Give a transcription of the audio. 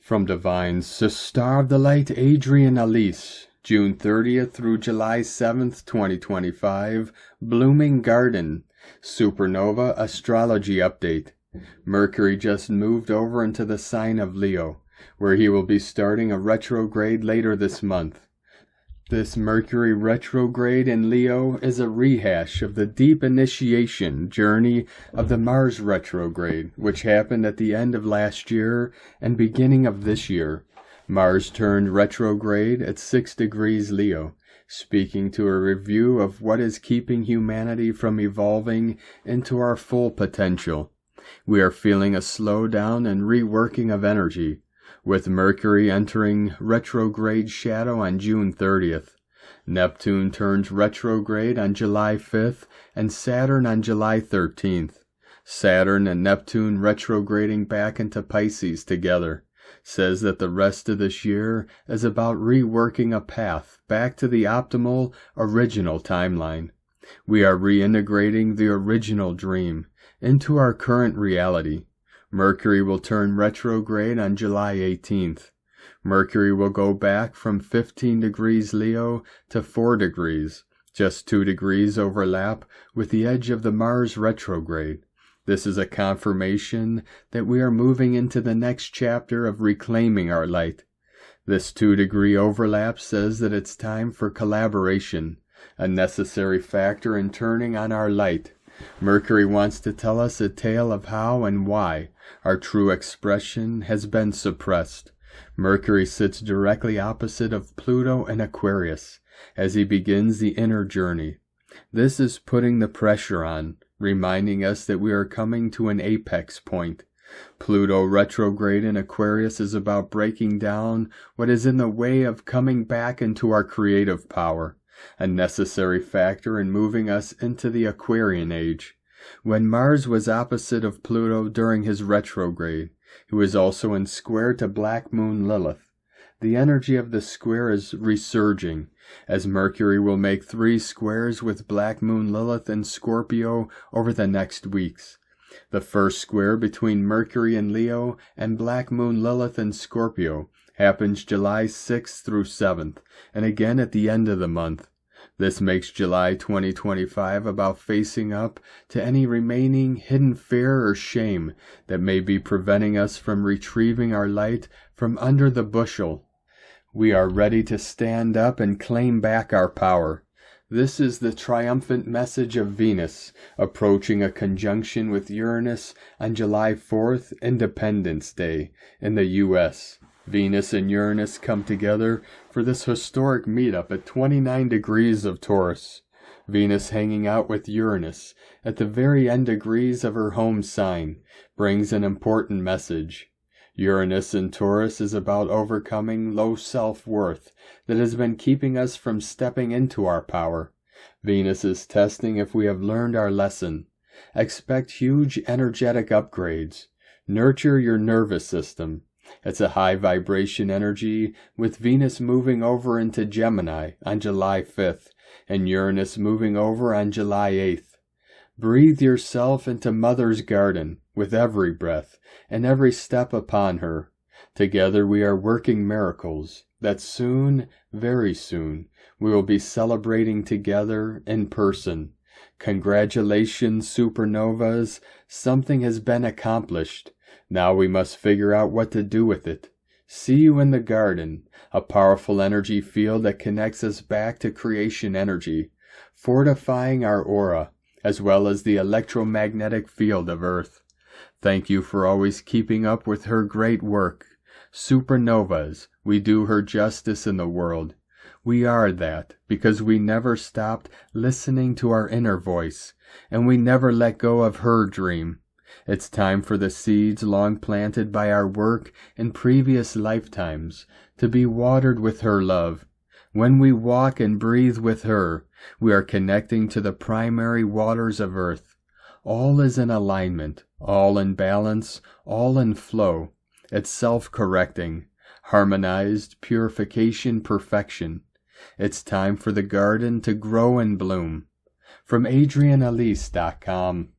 From Divines to Star of the Light, Adrian Elise, June 30th through July 7th, 2025, Blooming Garden, SuperNova Astrology Update. Mercury just moved over into the sign of Leo, where he will be starting a retrograde later this month. This Mercury retrograde in Leo is a rehash of the deep initiation journey of the Mars retrograde, which happened at the end of last year and beginning of this year. Mars turned retrograde at 6 degrees Leo, speaking to a review of what is keeping humanity from evolving into our full potential. We are feeling a slowdown and reworking of energy, with Mercury entering retrograde shadow on June 30th. Neptune turns retrograde on July 5th and Saturn on July 13th. Saturn and Neptune retrograding back into Pisces together says that the rest of this year is about reworking a path back to the optimal, original timeline. We are reintegrating the original dream into our current reality. Mercury will turn retrograde on July 18th. Mercury will go back from 15 degrees Leo to 4 degrees, just 2 degrees overlap with the edge of the Mars retrograde. This is a confirmation that we are moving into the next chapter of reclaiming our light. This 2-degree overlap says that it's time for collaboration, a necessary factor in turning on our light. Mercury wants to tell us a tale of how and why our true expression has been suppressed. Mercury sits directly opposite of Pluto in Aquarius as he begins the inner journey. This is putting the pressure on, reminding us that we are coming to an apex point. Pluto retrograde in Aquarius is about breaking down what is in the way of coming back into our creative power, a necessary factor in moving us into the Aquarian age. When Mars was opposite of Pluto during his retrograde, he was also in square to Black Moon Lilith. The energy of the square is resurging, as Mercury will make 3 squares with Black Moon Lilith in Scorpio over the next weeks. The first square between Mercury in Leo and Black Moon Lilith in Scorpio happens July 6th through 7th, and again at the end of the month. This makes July 2025 about facing up to any remaining hidden fear or shame that may be preventing us from retrieving our light from under the bushel. We are ready to stand up and claim back our power. This is the triumphant message of Venus, approaching a conjunction with Uranus on July 4th, Independence Day, in the U.S. Venus and Uranus come together for this historic meetup at 29 degrees of Taurus. Venus hanging out with Uranus at the very end degrees of her home sign brings an important message. Uranus in Taurus is about overcoming low self-worth that has been keeping us from stepping into our power. Venus is testing if we have learned our lesson. Expect huge energetic upgrades. Nurture your nervous system. It's a high vibration energy, with Venus moving over into Gemini on July 5th and Uranus moving over on July 8th. Breathe yourself into Mother's garden with every breath and every step upon her. Together we are working miracles that soon, very soon, we will be celebrating together in person. Congratulations, supernovas, something has been accomplished. Now we must figure out what to do with it. See you in the garden, a powerful energy field that connects us back to creation energy, fortifying our aura, as well as the electromagnetic field of Earth. Thank you for always keeping up with her great work. Supernovas, we do her justice in the world. We are that because we never stopped listening to our inner voice, and we never let go of her dream. It's time for the seeds long planted by our work in previous lifetimes to be watered with her love. When we walk and breathe with her, we are connecting to the primary waters of Earth. All is in alignment, all in balance, all in flow. It's self-correcting, harmonized, purification, perfection. It's time for the garden to grow and bloom. From AdrianElise.com.